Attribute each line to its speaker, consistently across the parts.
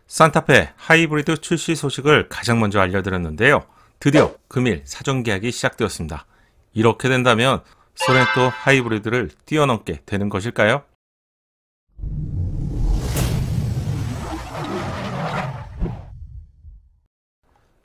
Speaker 1: 산타페 하이브리드 출시 소식을 가장 먼저 알려드렸는데요. 드디어 금일 사전 계약이 시작되었습니다. 이렇게 된다면 소렌토 하이브리드를 뛰어넘게 되는 것일까요?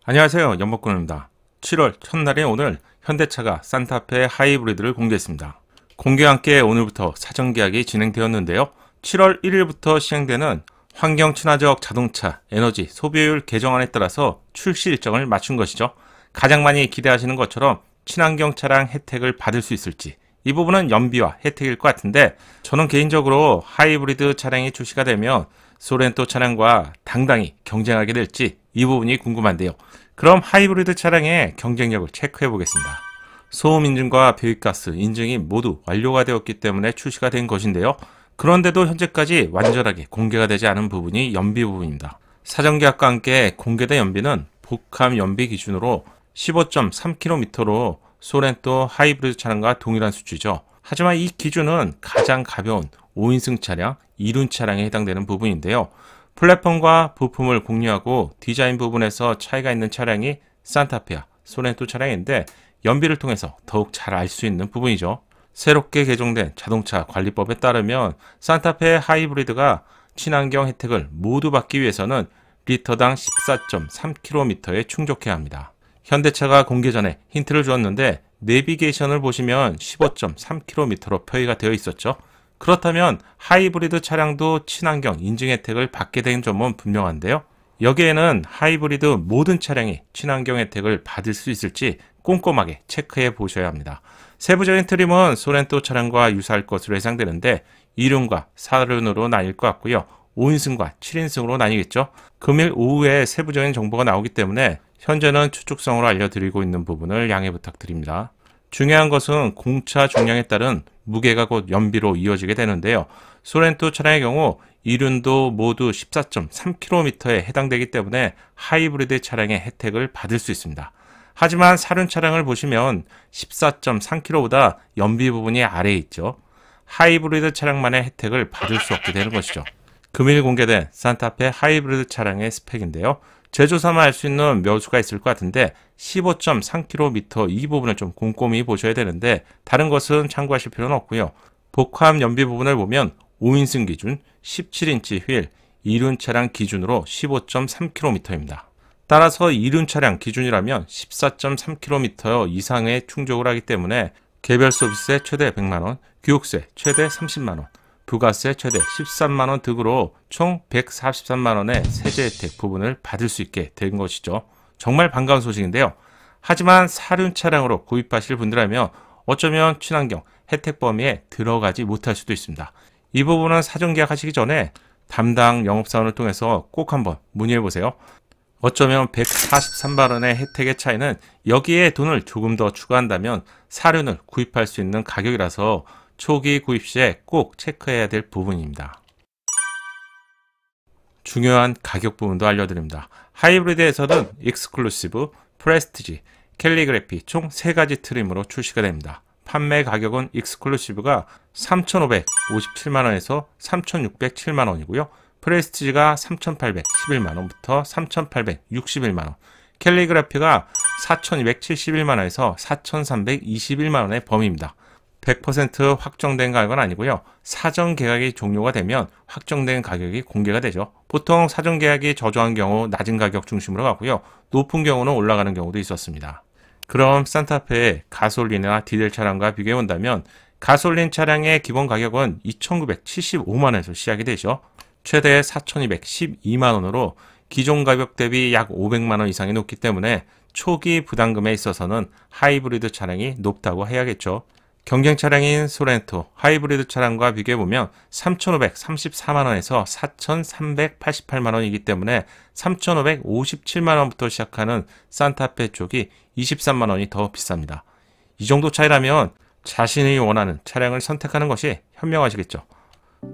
Speaker 1: 안녕하세요, 연목군입니다. 7월 첫날인 오늘 현대차가 산타페 하이브리드를 공개했습니다. 공개와 함께 오늘부터 사전 계약이 진행되었는데요. 7월 1일부터 시행되는 환경 친화적 자동차 에너지 소비율 개정안에 따라서 출시 일정을 맞춘 것이죠. 가장 많이 기대하시는 것처럼 친환경 차량 혜택을 받을 수 있을지, 이 부분은 연비와 혜택일 것 같은데, 저는 개인적으로 하이브리드 차량이 출시가 되면 소렌토 차량과 당당히 경쟁하게 될지 이 부분이 궁금한데요. 그럼 하이브리드 차량의 경쟁력을 체크해 보겠습니다. 소음 인증과 배기가스 인증이 모두 완료가 되었기 때문에 출시가 된 것인데요. 그런데도 현재까지 완전하게 공개가 되지 않은 부분이 연비 부분입니다. 사전 계약과 함께 공개된 연비는 복합 연비 기준으로 15.3km로 소렌토 하이브리드 차량과 동일한 수치죠. 하지만 이 기준은 가장 가벼운 5인승 차량, 2륜 차량에 해당되는 부분인데요. 플랫폼과 부품을 공유하고 디자인 부분에서 차이가 있는 차량이 산타페와 소렌토 차량인데, 연비를 통해서 더욱 잘 알 수 있는 부분이죠. 새롭게 개정된 자동차 관리법에 따르면 산타페 하이브리드가 친환경 혜택을 모두 받기 위해서는 리터당 14.3km에 충족해야 합니다. 현대차가 공개 전에 힌트를 주었는데, 내비게이션을 보시면 15.3km로 표기가 되어 있었죠. 그렇다면 하이브리드 차량도 친환경 인증 혜택을 받게 된 점은 분명한데요. 여기에는 하이브리드 모든 차량이 친환경 혜택을 받을 수 있을지 꼼꼼하게 체크해 보셔야 합니다. 세부적인 트림은 소렌토 차량과 유사할 것으로 예상되는데, 2륜과 4륜으로 나뉠 것 같고요. 5인승과 7인승으로 나뉘겠죠. 금일 오후에 세부적인 정보가 나오기 때문에 현재는 추측성으로 알려드리고 있는 부분을 양해 부탁드립니다. 중요한 것은 공차 중량에 따른 무게가 곧 연비로 이어지게 되는데요. 소렌토 차량의 경우 2륜도 모두 14.3km에 해당되기 때문에 하이브리드 차량의 혜택을 받을 수 있습니다. 하지만 4륜 차량을 보시면 14.3km보다 연비 부분이 아래에 있죠. 하이브리드 차량만의 혜택을 받을 수 없게 되는 것이죠. 금일 공개된 산타페 하이브리드 차량의 스펙인데요. 제조사만 알 수 있는 묘수가 있을 것 같은데 15.3km 이 부분을 좀 꼼꼼히 보셔야 되는데, 다른 것은 참고하실 필요는 없고요. 복합 연비 부분을 보면 5인승 기준 17인치 휠, 2륜 차량 기준으로 15.3km입니다. 따라서 2륜 차량 기준이라면 14.3km 이상의 충족을 하기 때문에 개별 서비스세 최대 100만원, 교육세 최대 30만원, 부가세 최대 13만원 등으로 총 143만원의 세제 혜택 부분을 받을 수 있게 된 것이죠. 정말 반가운 소식인데요. 하지만 4륜 차량으로 구입하실 분들이라면 어쩌면 친환경 혜택 범위에 들어가지 못할 수도 있습니다. 이 부분은 사전 계약하시기 전에 담당 영업사원을 통해서 꼭 한번 문의해 보세요. 어쩌면 143만원의 혜택의 차이는 여기에 돈을 조금 더 추가한다면 4륜을 구입할 수 있는 가격이라서 초기 구입 시에 꼭 체크해야 될 부분입니다. 중요한 가격 부분도 알려드립니다. 하이브리드에서는 익스클루시브, 프레스티지, 캘리그래피 총 3가지 트림으로 출시가 됩니다. 판매 가격은 익스클루시브가 3,557만원에서 3,607만원이고요. 프레스티지가 3,811만원부터 3,861만원, 캘리그래피가 4,271만원에서 4,321만원의 범위입니다. 100% 확정된 가격은 아니고요. 사전 계약이 종료가 되면 확정된 가격이 공개가 되죠. 보통 사전 계약이 저조한 경우 낮은 가격 중심으로 가고요. 높은 경우는 올라가는 경우도 있었습니다. 그럼 산타페의 가솔린이나 디젤 차량과 비교해 본다면 가솔린 차량의 기본 가격은 2,975만원에서 시작이 되죠. 최대 4,212만원으로 기존 가격 대비 약 500만원 이상이 높기 때문에 초기 부담금에 있어서는 하이브리드 차량이 높다고 해야겠죠. 경쟁 차량인 소렌토 하이브리드 차량과 비교해보면 3,534만원에서 4,388만원이기 때문에 3,557만원부터 시작하는 산타페 쪽이 23만원이 더 비쌉니다. 이 정도 차이라면 자신이 원하는 차량을 선택하는 것이 현명하시겠죠.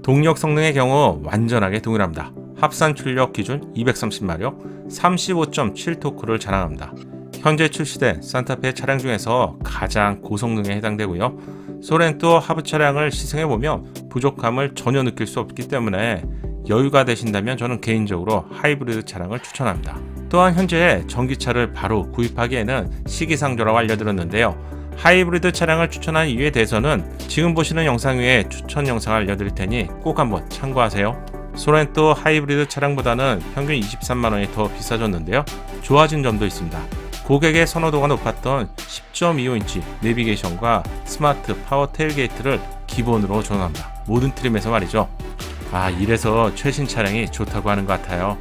Speaker 1: 동력 성능의 경우 완전하게 동일합니다. 합산 출력 기준 230마력, 35.7토크를 자랑합니다. 현재 출시된 산타페 차량 중에서 가장 고성능에 해당되고요. 소렌토 하부 차량을 시승해보면 부족함을 전혀 느낄 수 없기 때문에 여유가 되신다면 저는 개인적으로 하이브리드 차량을 추천합니다. 또한 현재 전기차를 바로 구입하기에는 시기상조라고 알려드렸는데요. 하이브리드 차량을 추천한 이유에 대해서는 지금 보시는 영상 위에 추천 영상을 알려드릴 테니 꼭 한번 참고하세요. 소렌토 하이브리드 차량보다는 평균 23만원이 더 비싸졌는데요. 좋아진 점도 있습니다. 고객의 선호도가 높았던 10.25인치 내비게이션과 스마트 파워 테일게이트를 기본으로 적용합니다. 모든 트림에서 말이죠. 이래서 최신 차량이 좋다고 하는 것 같아요.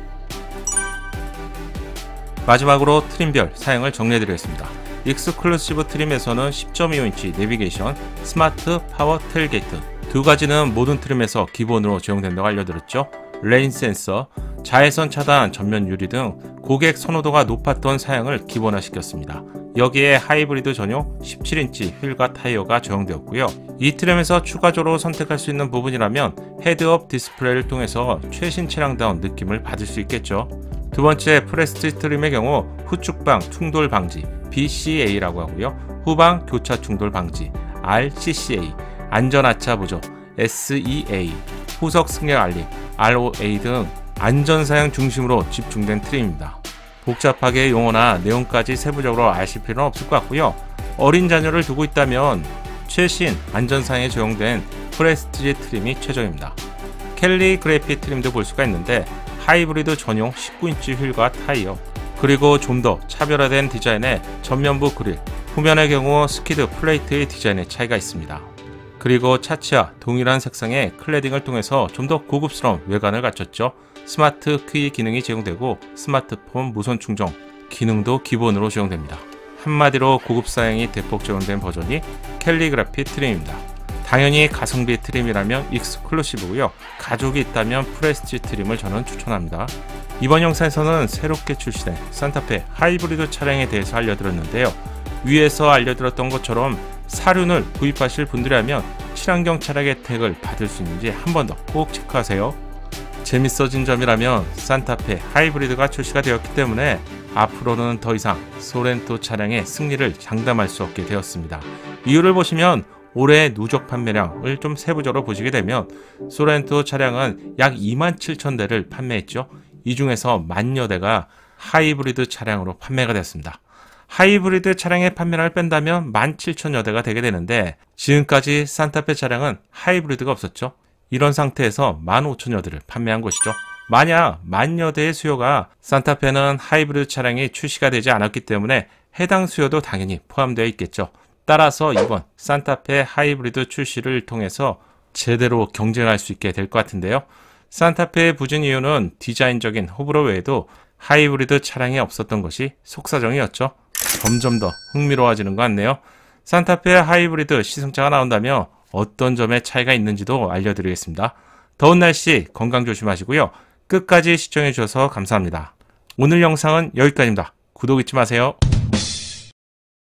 Speaker 1: 마지막으로 트림별 사양을 정리해드리겠습니다. 익스클루시브 트림에서는 10.25인치 내비게이션, 스마트 파워 테일게이트 두 가지는 모든 트림에서 기본으로 적용된다고 알려드렸죠. 레인 센서, 자외선 차단 전면 유리 등 고객 선호도가 높았던 사양을 기본화시켰습니다. 여기에 하이브리드 전용 17인치 휠과 타이어가 적용되었고요. 이 트림에서 추가적으로 선택할 수 있는 부분이라면 헤드업 디스플레이를 통해서 최신 차량다운 느낌을 받을 수 있겠죠. 두 번째, 프레스티지 트림의 경우 후측방 충돌 방지 BCA라고 하고요. 후방 교차 충돌 방지 RCCA, 안전하차 보조 SEA, 후석 승객 알림 ROA 등 안전사양 중심으로 집중된 트림입니다. 복잡하게 용어나 내용까지 세부적으로 아실 필요는 없을 것 같고요. 어린 자녀를 두고 있다면 최신 안전사양에 적용된 프레스티지 트림이 최적입니다. 캘리그래피 트림도 볼 수가 있는데 하이브리드 전용 19인치 휠과 타이어, 그리고 좀 더 차별화된 디자인의 전면부 그릴, 후면의 경우 스키드 플레이트의 디자인의 차이가 있습니다. 그리고 차체와 동일한 색상의 클래딩을 통해서 좀 더 고급스러운 외관을 갖췄죠. 스마트 키 기능이 제공되고 스마트폰 무선 충전 기능도 기본으로 적용됩니다. 한마디로 고급 사양이 대폭 적용된 버전이 캘리그래피 트림입니다. 당연히 가성비 트림이라면 익스클루시브고요. 가족이 있다면 프레스티지 트림을 저는 추천합니다. 이번 영상에서는 새롭게 출시된 산타페 하이브리드 차량에 대해서 알려드렸는데요. 위에서 알려드렸던 것처럼 사륜을 구입하실 분들이라면 친환경 차량 혜택을 받을 수 있는지 한 번 더 꼭 체크하세요. 재밌어진 점이라면 산타페 하이브리드가 출시가 되었기 때문에 앞으로는 더 이상 소렌토 차량의 승리를 장담할 수 없게 되었습니다. 이유를 보시면 올해 누적 판매량을 좀 세부적으로 보시게 되면 소렌토 차량은 약 27,000대를 판매했죠. 이 중에서 10,000여 대가 하이브리드 차량으로 판매가 됐습니다. 하이브리드 차량의 판매량을 뺀다면 17,000여 대가 되게 되는데 지금까지 산타페 차량은 하이브리드가 없었죠. 이런 상태에서 15,000여 대를 판매한 것이죠. 만약 10,000여 대의 수요가 산타페는 하이브리드 차량이 출시가 되지 않았기 때문에 해당 수요도 당연히 포함되어 있겠죠. 따라서 이번 산타페 하이브리드 출시를 통해서 제대로 경쟁할 수 있게 될 것 같은데요. 산타페의 부진 이유는 디자인적인 호불호 외에도 하이브리드 차량이 없었던 것이 속사정이었죠. 점점 더 흥미로워지는 것 같네요. 산타페 하이브리드 시승차가 나온다며 어떤 점에 차이가 있는지도 알려드리겠습니다. 더운 날씨 건강 조심하시고요. 끝까지 시청해 주셔서 감사합니다. 오늘 영상은 여기까지입니다. 구독 잊지 마세요.